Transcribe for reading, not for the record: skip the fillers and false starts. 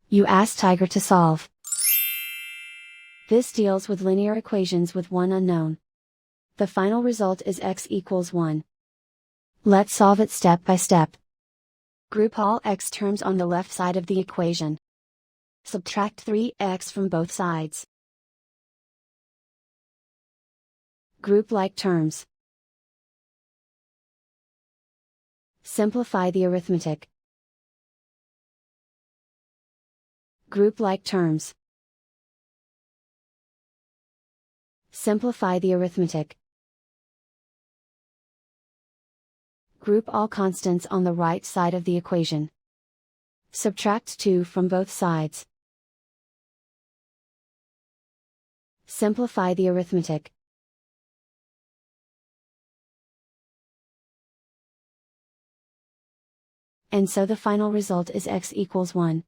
You ask Tiger to solve. This deals with linear equations with one unknown. The final result is x equals 1. Let's solve it step by step. Group all x terms on the left side of the equation. Subtract 3x from both sides. Group like terms. Simplify the arithmetic. Group like terms. Simplify the arithmetic. Group all constants on the right side of the equation. Subtract 2 from both sides. Simplify the arithmetic. And so the final result is x equals 1.